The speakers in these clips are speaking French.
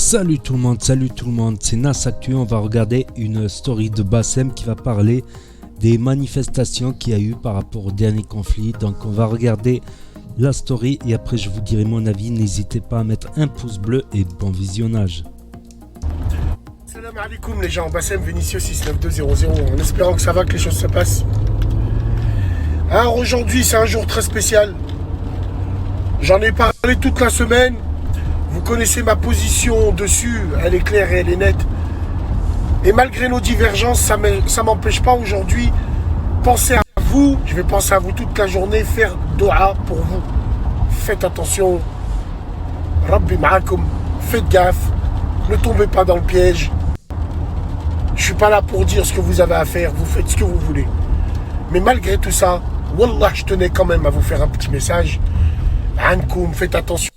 Salut tout le monde, c'est Nas Actu. On va regarder une story de Bassem qui va parler des manifestations qu'il y a eu par rapport au dernier conflit. Donc on va regarder la story et après je vous dirai mon avis. N'hésitez pas à mettre un pouce bleu et bon visionnage. Salam alaikum les gens, Bassem Vénitieux 69200, en espérant que ça va, que les choses se passent. Alors aujourd'hui c'est un jour très spécial. J'en ai parlé toute la semaine. Vous connaissez ma position dessus, elle est claire et elle est nette. Et malgré nos divergences, ça ne m'empêche pas aujourd'hui penser à vous. Je vais penser à vous toute la journée, faire doha pour vous. Faites attention. Rabbi ma'akum. Faites gaffe. Ne tombez pas dans le piège. Je suis pas là pour dire ce que vous avez à faire. Vous faites ce que vous voulez. Mais malgré tout ça, wallah, je tenais quand même à vous faire un petit message. Ankoum, faites attention,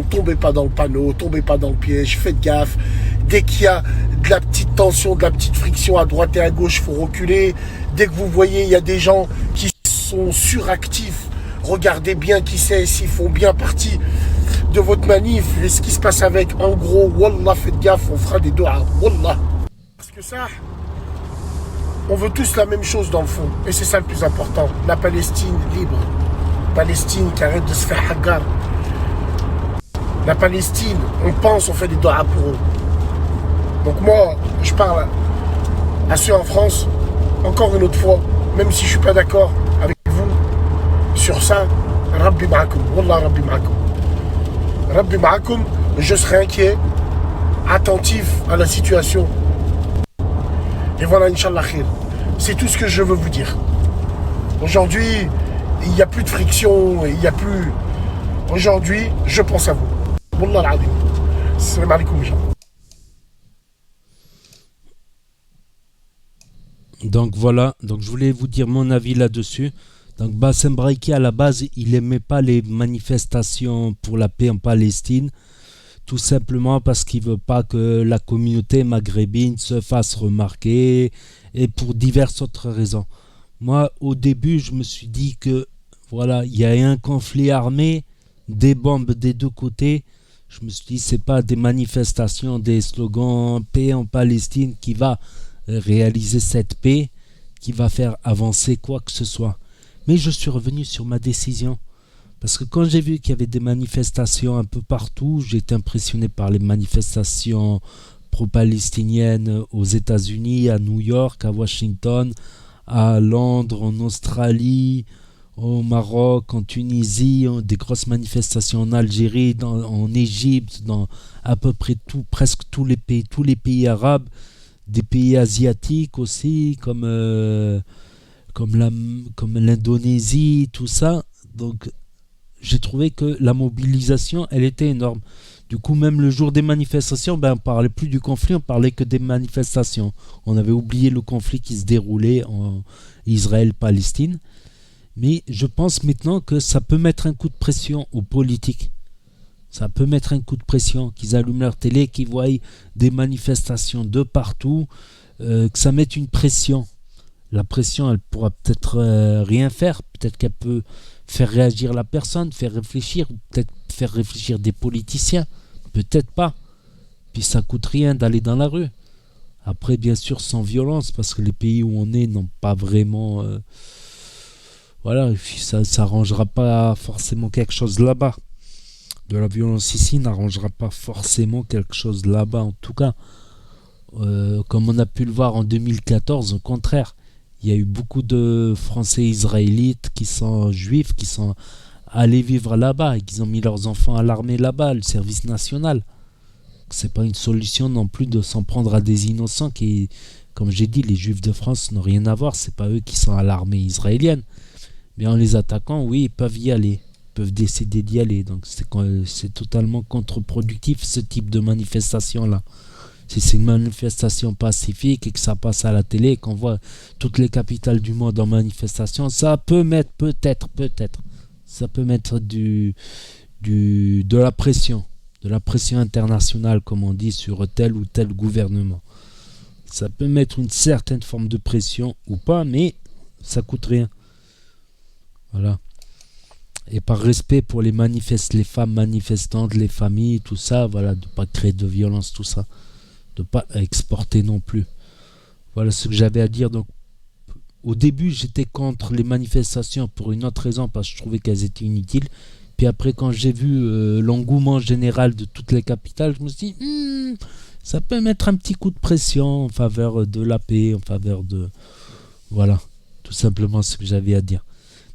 tombez pas dans le panneau, tombez pas dans le piège, faites gaffe. Dès qu'il y a de la petite tension, de la petite friction à droite et à gauche, il faut reculer. Dès que vous voyez, il y a des gens qui sont suractifs, regardez bien qui c'est, s'ils font bien partie de votre manif et ce qui se passe avec. En gros, wallah, faites gaffe, on fera des doigts, wallah. Parce que ça, on veut tous la même chose dans le fond. Et c'est ça le plus important, la Palestine libre. Palestine qui arrête de se faire hagar. La Palestine, on pense, on fait des doigts pour eux. Donc moi, je parle à ceux en France, encore une autre fois, même si je suis pas d'accord avec vous sur ça, Rabbi ma'akum, wallah Rabbi ma'akum. Rabbi ma'akum, je serai inquiet, attentif à la situation. Et voilà, Inch'Allah khir. C'est tout ce que je veux vous dire. Aujourd'hui, il n'y a plus de friction, il n'y a plus... Aujourd'hui, je pense à vous. Wallah al-Adim. Salam alaikum, gens. Donc voilà, donc je voulais vous dire mon avis là-dessus. Donc Bassem Braiki à la base, il n'aimait pas les manifestations pour la paix en Palestine. Tout simplement parce qu'il ne veut pas que la communauté maghrébine se fasse remarquer et pour diverses autres raisons. Moi, au début, je me suis dit que voilà, il y a un conflit armé, des bombes des deux côtés. Je me suis dit, c'est pas des manifestations, des slogans paix en Palestine qui va réaliser cette paix, qui va faire avancer quoi que ce soit. Mais je suis revenu sur ma décision. Parce que quand j'ai vu qu'il y avait des manifestations un peu partout, j'ai été impressionné par les manifestations pro-palestiniennes aux États-Unis, à New York, à Washington, à Londres, en Australie, au Maroc, en Tunisie, des grosses manifestations en Algérie, en Égypte, dans à peu près presque tous les pays arabes, des pays asiatiques aussi, comme l'Indonésie, tout ça. Donc j'ai trouvé que la mobilisation, elle était énorme. Du coup, même le jour des manifestations, on parlait plus du conflit, on parlait que des manifestations. On avait oublié le conflit qui se déroulait en Israël-Palestine. Mais je pense maintenant que ça peut mettre un coup de pression aux politiques. Ça peut mettre un coup de pression, qu'ils allument leur télé, qu'ils voient des manifestations de partout, que ça mette une pression. La pression, elle pourra peut-être rien faire. Peut-être qu'elle peut faire réagir la personne, faire réfléchir, ou peut-être faire réfléchir des politiciens. Peut-être pas. Puis ça coûte rien d'aller dans la rue. Après, bien sûr, sans violence, parce que les pays où on est n'ont pas vraiment... voilà, ça n'arrangera pas forcément quelque chose là-bas. De la violence ici n'arrangera pas forcément quelque chose là-bas, en tout cas. Comme on a pu le voir en 2014, au contraire. Il y a eu beaucoup de Français israélites qui sont juifs, qui sont allés vivre là-bas et qui ont mis leurs enfants à l'armée là-bas, le service national. C'est pas une solution non plus de s'en prendre à des innocents qui, comme j'ai dit, les juifs de France n'ont rien à voir. C'est pas eux qui sont à l'armée israélienne. Mais en les attaquant, oui, ils peuvent y aller. Ils peuvent décider d'y aller. Donc c'est totalement contre-productif ce type de manifestation-là. Si c'est une manifestation pacifique et que ça passe à la télé et qu'on voit toutes les capitales du monde en manifestation, ça peut mettre peut-être, ça peut mettre de la pression internationale, comme on dit, sur tel ou tel gouvernement. Ça peut mettre une certaine forme de pression ou pas, mais ça coûte rien. Voilà. Et par respect pour les femmes manifestantes, les familles, tout ça, voilà, de pas créer de violence, tout ça, de pas exporter non plus. Voilà ce que j'avais à dire. Donc, au début, j'étais contre les manifestations pour une autre raison, parce que je trouvais qu'elles étaient inutiles. Puis après, quand j'ai vu l'engouement général de toutes les capitales, je me suis dit, ça peut mettre un petit coup de pression en faveur de la paix, en faveur de... Voilà, tout simplement ce que j'avais à dire.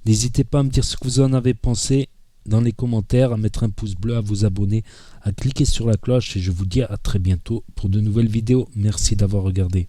N'hésitez pas à me dire ce que vous en avez pensé dans les commentaires, à mettre un pouce bleu, à vous abonner, à cliquer sur la cloche et je vous dis à très bientôt pour de nouvelles vidéos. Merci d'avoir regardé.